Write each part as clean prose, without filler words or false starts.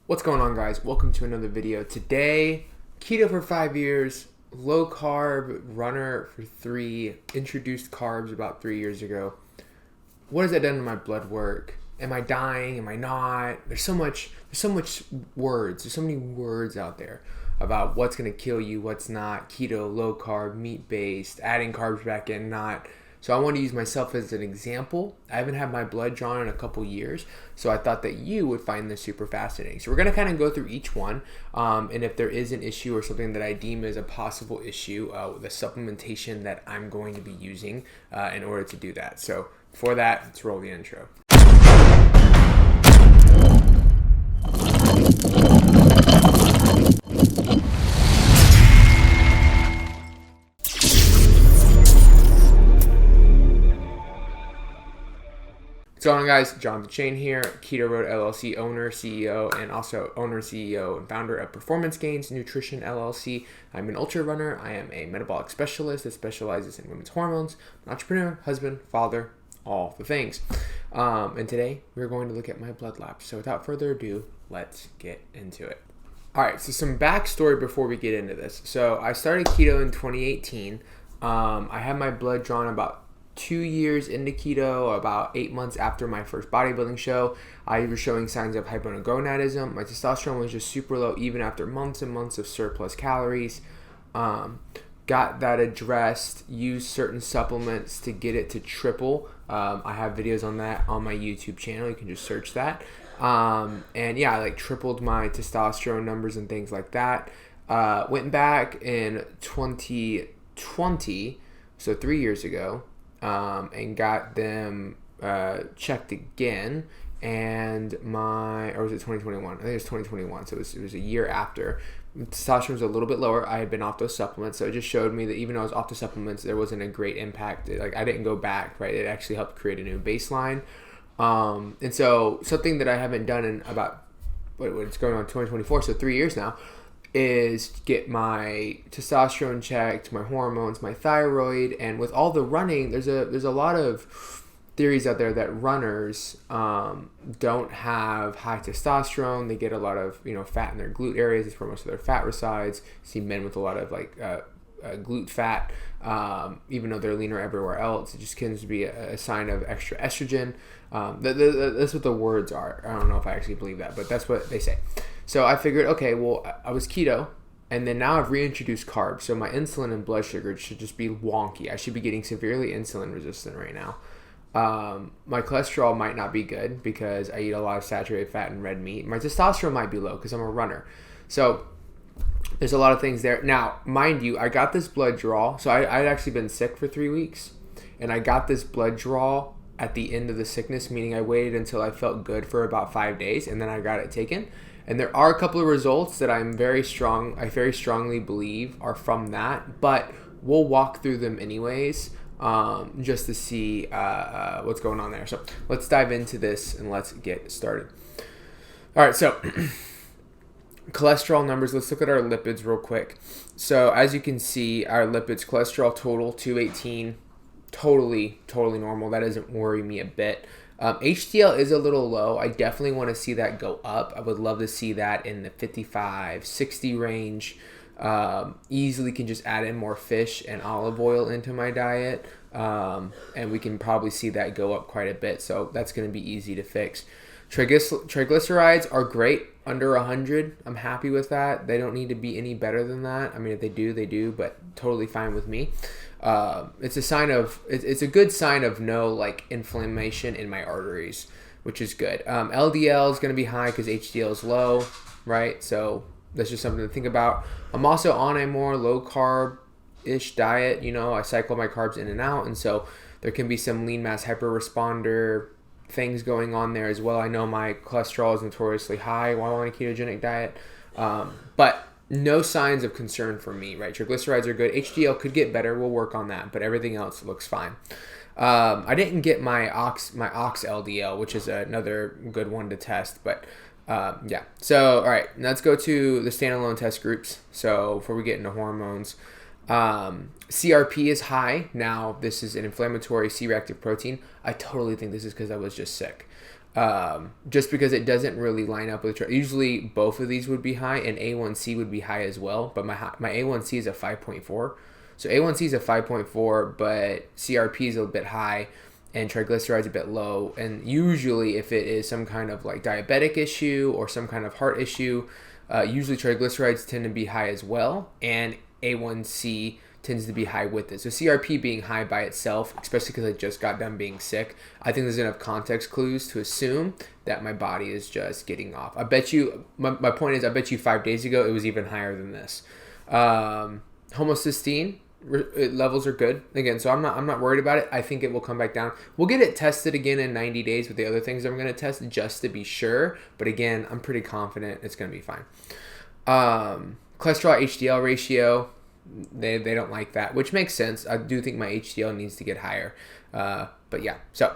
What's going on, guys? Welcome to another video. Today, keto for 5 years, low carb runner for 3, introduced carbs about 3 years ago. What has that done to my blood work? Am I dying? Am I not? There's so much words. There's so many words out there about what's going to kill you, what's not, keto, low carb, meat-based, adding carbs back in, not. So I want to use myself as an example. I haven't had my blood drawn in a couple years, so I thought that you would find this super fascinating. So we're going to kind of go through each one, and if there is an issue or something that I deem as a possible issue, the supplementation that I'm going to be using in order to do that. So for that, let's roll the intro. What's going on, guys? John the Chain here, Keto Road LLC owner, CEO, and also owner, CEO, and founder of Performance Gains Nutrition LLC. I'm an ultra runner. I am a metabolic specialist that specializes in women's hormones, an entrepreneur, husband, father, all the things. And today we're going to look at my blood labs. So without further ado, let's get into it. All right, so some backstory before we get into this. So I started keto in 2018. I had my blood drawn about 2 years into keto, about 8 months after my first bodybuilding show. I was showing signs of hypogonadism. My testosterone was just super low even after months and months of surplus calories. Got that addressed, used certain supplements to get it to triple. I have videos on that on my YouTube channel. You can just search that. And yeah, I tripled my testosterone numbers and things like that. Went back in 2020, so 3 years ago, and got them checked again, and or was it 2021? I think it was 2021, so it was a year after. Testosterone was a little bit lower. I had been off those supplements, so it just showed me that even though I was off the supplements, there wasn't a great impact. I didn't go back, right? It actually helped create a new baseline. And so something that I haven't done in about, it's going on 2024, so 3 years now, is get my testosterone checked, my hormones, my thyroid. And with all the running, there's a lot of theories out there that runners don't have high testosterone. They get a lot of fat in their glute areas. It's where most of their fat resides. See men with a lot of glute fat, even though they're leaner everywhere else. It just tends to be a sign of extra estrogen. That's what the words are. I don't know if I actually believe that, but that's what they say. So I figured, okay, well, I was keto, and then now I've reintroduced carbs, so my insulin and blood sugar should just be wonky. I should be getting severely insulin resistant right now. My cholesterol might not be good because I eat a lot of saturated fat and red meat. My testosterone might be low because I'm a runner. So there's a lot of things there. Now, mind you, I got this blood draw. So I'd actually been sick for 3 weeks, and I got this blood draw at the end of the sickness, meaning I waited until I felt good for about 5 days, and then I got it taken. And there are a couple of results that I very strongly believe are from that, but we'll walk through them anyways, just to see what's going on there. So let's dive into this and let's get started. All right, so cholesterol numbers. Let's look at our lipids real quick. So as you can see, our lipids, cholesterol total 218, totally normal. That doesn't worry me a bit. HDL is a little low. I definitely want to see that go up. I would love to see that in the 55, 60 range. Easily can just add in more fish and olive oil into my diet. And we can probably see that go up quite a bit. So that's going to be easy to fix. Triglycerides are great, under 100. I'm happy with that. They don't need to be any better than that. I mean, if they do, they do, but totally fine with me. It's a good sign of no inflammation in my arteries, which is good. LDL is going to be high because HDL is low, right? So that's just something to think about. I'm also on a more low carb-ish diet. I cycle my carbs in and out, and so there can be some lean mass hyperresponder things going on there as well. I know my cholesterol is notoriously high while on a ketogenic diet, but no signs of concern for me, right? Triglycerides are good. HDL could get better. We'll work on that, but everything else looks fine. I didn't get my ox LDL, which is another good one to test, but yeah. So, all right, let's go to the standalone test groups. So before we get into hormones, CRP is high. Now, this is an inflammatory C-reactive protein. I totally think this is because I was just sick. just because it doesn't really line up with usually both of these would be high, and A1C would be high as well, but my A1C is a 5.4. So A1C is a 5.4, but CRP is a bit high and triglycerides a bit low. And usually if it is some kind of like diabetic issue or some kind of heart issue, usually triglycerides tend to be high as well, and A1C tends to be high with it. So CRP being high by itself, especially because I just got done being sick, I think there's enough context clues to assume that my body is just getting off. I bet you, my point is, I bet you 5 days ago it was even higher than this. Homocysteine levels are good again, so I'm not worried about it. I think it will come back down. We'll get it tested again in 90 days with the other things that I'm going to test just to be sure, but again, I'm pretty confident it's going to be fine. Cholesterol HDL ratio, they don't like that, which makes sense. I do think my HDL needs to get higher, but yeah. So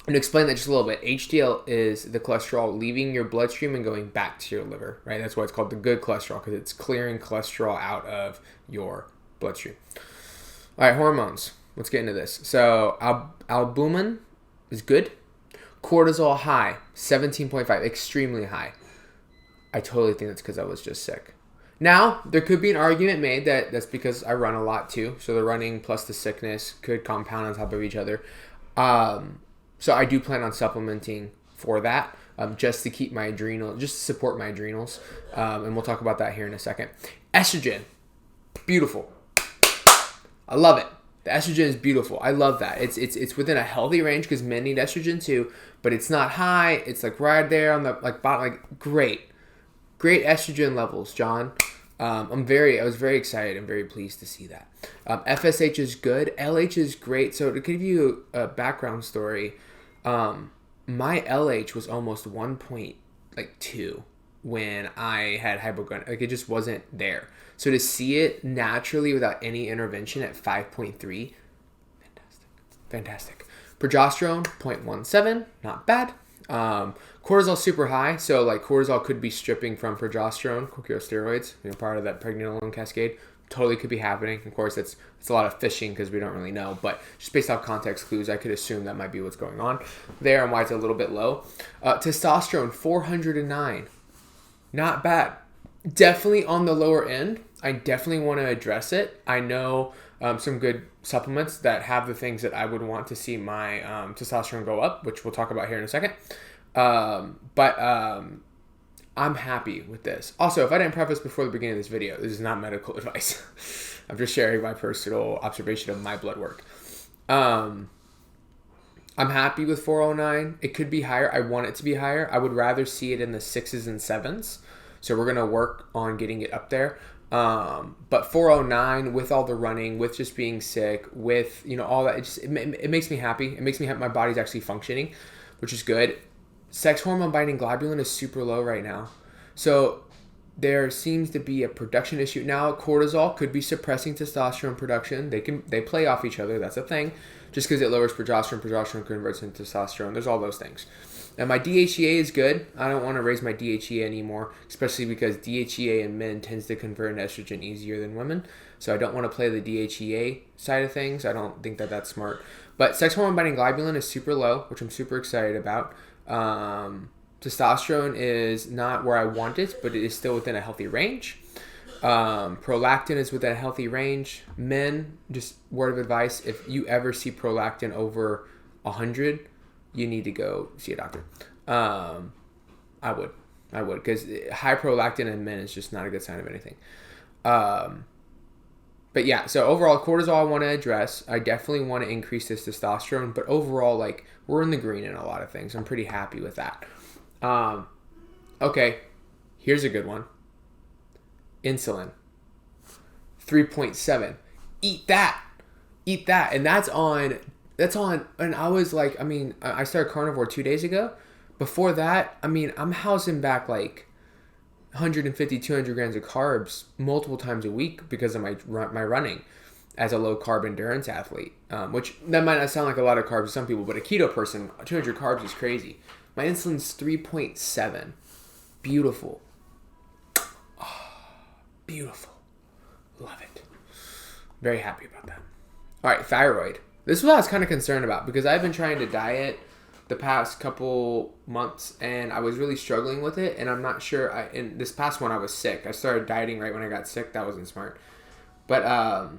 and to explain that just a little bit, HDL is the cholesterol leaving your bloodstream and going back to your liver, right? That's why it's called the good cholesterol, because it's clearing cholesterol out of your bloodstream. All right, hormones. Let's get into this. So albumin is good. Cortisol high, 17.5, extremely high. I totally think that's because I was just sick. Now, there could be an argument made that that's because I run a lot too. So the running plus the sickness could compound on top of each other. So I do plan on supplementing for that, just to keep my adrenal, just to support my adrenals. And we'll talk about that here in a second. Estrogen, beautiful. I love it. The estrogen is beautiful. I love that. It's within a healthy range because men need estrogen too, but it's not high. It's like right there on the like bottom. Like great estrogen levels, John. I was very excited and very pleased to see that. FSH is good. LH is great. So to give you a background story, my LH was almost 1.2 when I had hypogonadism. Like it just wasn't there. So to see it naturally without any intervention at 5.3, fantastic. Progesterone 0.17, not bad. Cortisol super high, so like cortisol could be stripping from progesterone, corticosteroids, part of that pregnenolone cascade. Totally could be happening. Of course, it's a lot of fishing because we don't really know, but just based off context clues, I could assume that might be what's going on there and why it's a little bit low. Testosterone 409, not bad. Definitely on the lower end. I definitely want to address it. I know some good supplements that have the things that I would want to see my testosterone go up, which we'll talk about here in a second. But I'm happy with this. Also, if I didn't preface before the beginning of this video, this is not medical advice. I'm just sharing my personal observation of my blood work. I'm happy with 409. It could be higher. I want it to be higher. I would rather see it in the 6s and 7s. So we're going to work on getting it up there. But 409 with all the running, with just being sick, with, all that, it makes me happy. It makes me happy. My body's actually functioning, which is good. Sex hormone binding globulin is super low right now. So there seems to be a production issue. Now, cortisol could be suppressing testosterone production. They play off each other. That's a thing. Just because it lowers progesterone converts into testosterone. There's all those things. And my DHEA is good. I don't want to raise my DHEA anymore, especially because DHEA in men tends to convert into estrogen easier than women. So I don't want to play the DHEA side of things. I don't think that that's smart. But sex hormone binding globulin is super low, which I'm super excited about. Testosterone is not where I want it, but it is still within a healthy range. Prolactin is within a healthy range. Men, just word of advice, if you ever see prolactin over 100, you need to go see a doctor. I would, because high prolactin in men is just not a good sign of anything. But yeah, so overall, cortisol I want to address. I definitely want to increase this testosterone, but overall, like, we're in the green in a lot of things. I'm pretty happy with that. Okay, here's a good one. Insulin, 3.7. Eat that. And that's on, and I was like, I started carnivore 2 days ago. Before that, I'm housing back like 150, 200 grams of carbs multiple times a week because of my running as a low carb endurance athlete, which that might not sound like a lot of carbs to some people, but a keto person, 200 carbs is crazy. My insulin's 3.7. Beautiful. Oh, beautiful. Love it. Very happy about that. All right, thyroid. This is what I was kind of concerned about because I've been trying to diet the past couple months, and I was really struggling with it, and I'm not sure. In this past one, I was sick. I started dieting right when I got sick. That wasn't smart. But I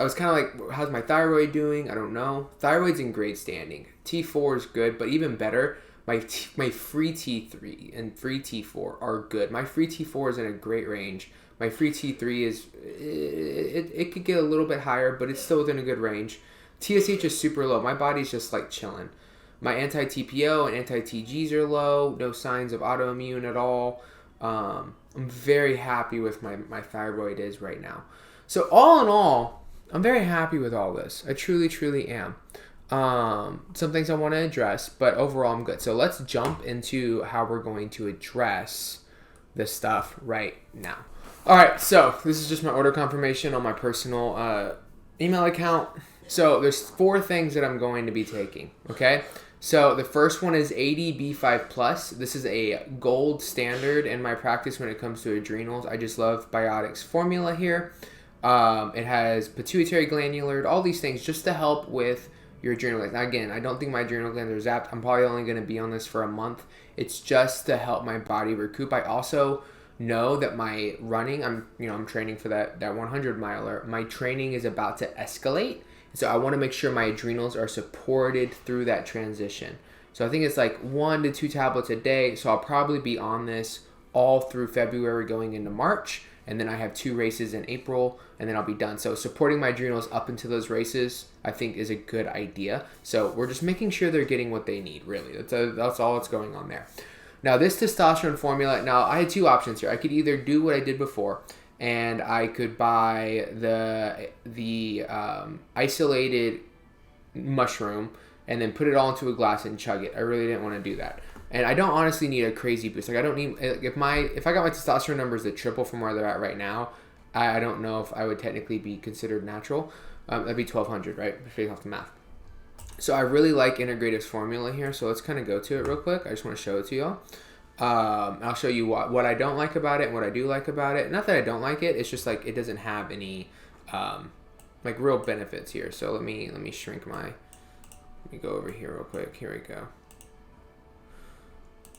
was kind of like, how's my thyroid doing? I don't know. Thyroid's in great standing. T4 is good, but even better, my free T3 and free T4 are good. My free T4 is in a great range. My free T3 is, it could get a little bit higher, but it's still within a good range. TSH is super low. My body's just like chilling. My anti-TPO and anti-TGs are low. No signs of autoimmune at all. I'm very happy with my thyroid is right now. So all in all, I'm very happy with all this. I truly, truly am. Some things I want to address, but overall I'm good. So let's jump into how we're going to address this stuff right now. All right, so this is just my order confirmation on my personal email account. So there's 4 things that I'm going to be taking, okay? So the first one is ADB5+. This is a gold standard in my practice when it comes to adrenals. I just love Biotics formula here. It has pituitary glandular, all these things just to help with your adrenal glands. Now, again, I don't think my adrenal glands are zapped. I'm probably only going to be on this for a month. It's just to help my body recoup. I also know that my running, I'm training for that 100 miler. My training is about to escalate. So I want to make sure my adrenals are supported through that transition. So I think it's like 1 to 2 tablets a day. So I'll probably be on this all through February going into March. And then I have 2 races in April, and then I'll be done. So supporting my adrenals up into those races, I think, is a good idea. So we're just making sure they're getting what they need, really. That's all that's going on there. Now, this testosterone formula, now I had 2 options here. I could either do what I did before, and I could buy the isolated mushroom and then put it all into a glass and chug it. I really didn't want to do that. And I don't honestly need a crazy boost. Like I don't need, if I got my testosterone numbers that triple from where they're at right now, I don't know if I would technically be considered natural. That'd be 1200, right? Based off the math. So I really like Integrative's formula here. So let's kind of go to it real quick. I just want to show it to y'all. I'll show you what I don't like about it and what I do like about it. Not that I don't like it. It's just like it doesn't have any like real benefits here. So let me shrink let me go over here real quick. Here we go.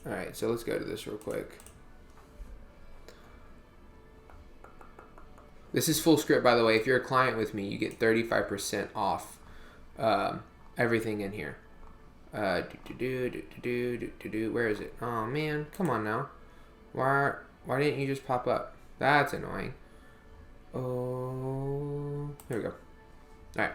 All right, so let's go to this real quick. This is full script, by the way. If you're a client with me, you get 35% off everything in here. Where is it? Oh man, come on now. Why didn't you just pop up? That's annoying. Oh, here we go. All right.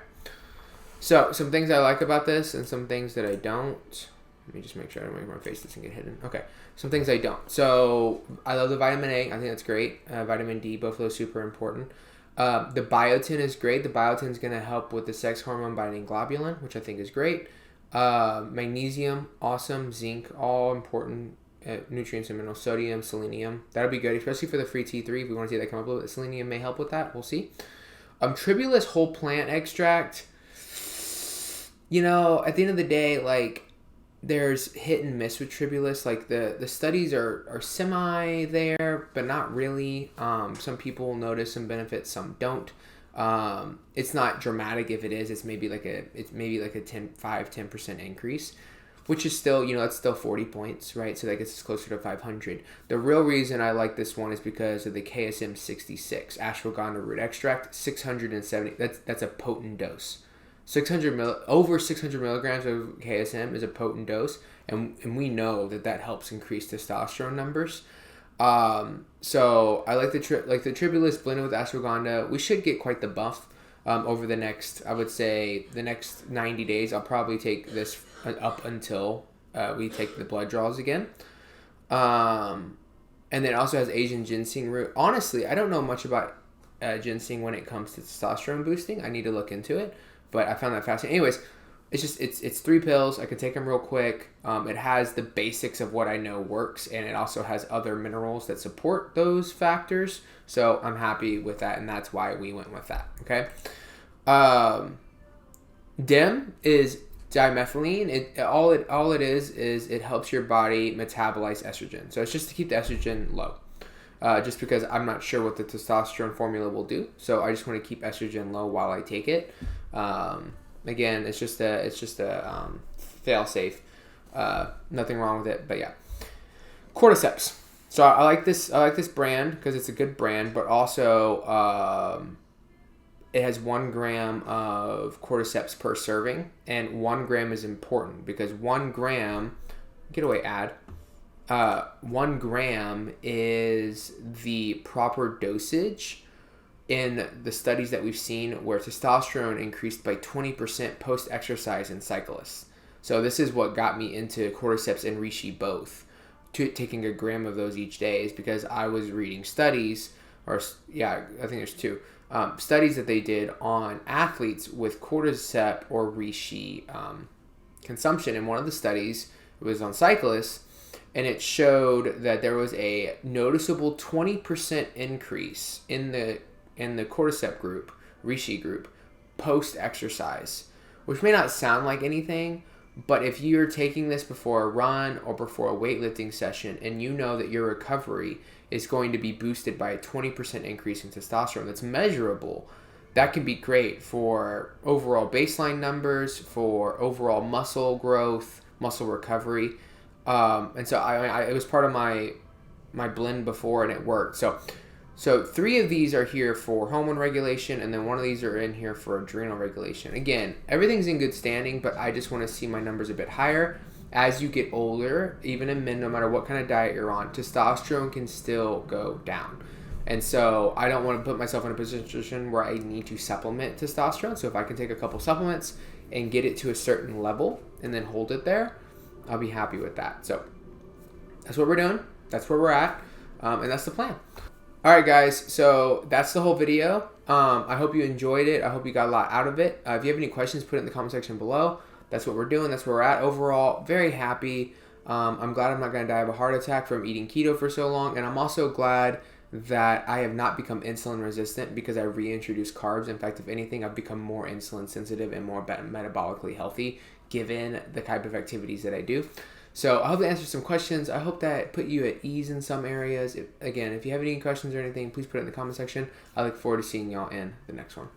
So some things I like about this and some things that I don't. Let me just make sure I don't make my face doesn't get hidden. Okay, some things I don't. So I love the vitamin A. I think that's great. Vitamin D, both of those super important. The biotin is great. The biotin is going to help with the sex hormone binding globulin, which I think is great. Magnesium, awesome. Zinc, all important nutrients and minerals. Sodium, selenium, that'll be good, especially for the free T3. If we want to see that come up a little bit, selenium may help with that. We'll see. Tribulus whole plant extract. You know, at the end of the day, like, there's hit and miss with Tribulus. Like the studies are semi there, but not really. Some people notice some benefits, some don't. It's not dramatic. If it is, it's maybe like a 10% increase, which is still, that's still 40 points, right? So that gets us closer to 500. The real reason I like this one is because of the KSM 66 ashwagandha root extract, 670. That's a potent dose. Over 600 milligrams of KSM is a potent dose, and we know that helps increase testosterone numbers. So I like the Tribulus blended with ashwagandha. We should get quite the buff over the next, I would say, the next 90 days. I'll probably take this up until we take the blood draws again. And then it also has Asian ginseng root. Honestly, I don't know much about ginseng when it comes to testosterone boosting. I need to look into it. But I found that fascinating. Anyways, it's 3 pills. I can take them real quick. It has the basics of what I know works, and it also has other minerals that support those factors. So I'm happy with that, and that's why we went with that. Okay. DIM is dimethylene. All it is it helps your body metabolize estrogen. So it's just to keep the estrogen low. Just because I'm not sure what the testosterone formula will do, so I just want to keep estrogen low while I take it. Again, it's just a fail safe. Nothing wrong with it, but yeah. Cordyceps. So I like this brand because it's a good brand, but also it has 1 gram of cordyceps per serving, and 1 gram is important because 1 gram, getaway ad, 1 gram is the proper dosage in the studies that we've seen where testosterone increased by 20% post-exercise in cyclists. So this is what got me into cordyceps and reishi both. Taking 1 gram of those each day is because I was reading studies, I think there's 2 studies that they did on athletes with cordyceps or reishi consumption. And one of the studies was on cyclists, and it showed that there was a noticeable 20% increase in the cordyceps group, reishi group, post-exercise, which may not sound like anything, but if you're taking this before a run or before a weightlifting session and you know that your recovery is going to be boosted by a 20% increase in testosterone that's measurable, that can be great for overall baseline numbers, for overall muscle growth, muscle recovery. And so it was part of my blend before, and it worked. So 3 of these are here for hormone regulation, and then 1 of these are in here for adrenal regulation. Again, everything's in good standing, but I just want to see my numbers a bit higher. As you get older, even in men, no matter what kind of diet you're on, testosterone can still go down. And so I don't want to put myself in a position where I need to supplement testosterone. So if I can take a couple supplements and get it to a certain level and then hold it there, I'll be happy with that. So that's what we're doing. That's where we're at. And that's the plan. All right, guys, so that's the whole video. I hope you enjoyed it. I hope you got a lot out of it. If you have any questions, put it in the comment section below. That's what we're doing. That's where we're at. Overall, very happy. I'm glad I'm not going to die of a heart attack from eating keto for so long. And I'm also glad that I have not become insulin resistant because I reintroduced carbs. In fact, if anything, I've become more insulin sensitive and more metabolically healthy given the type of activities that I do. So I hope that answered some questions. I hope that put you at ease in some areas. If you have any questions or anything, please put it in the comment section. I look forward to seeing y'all in the next one.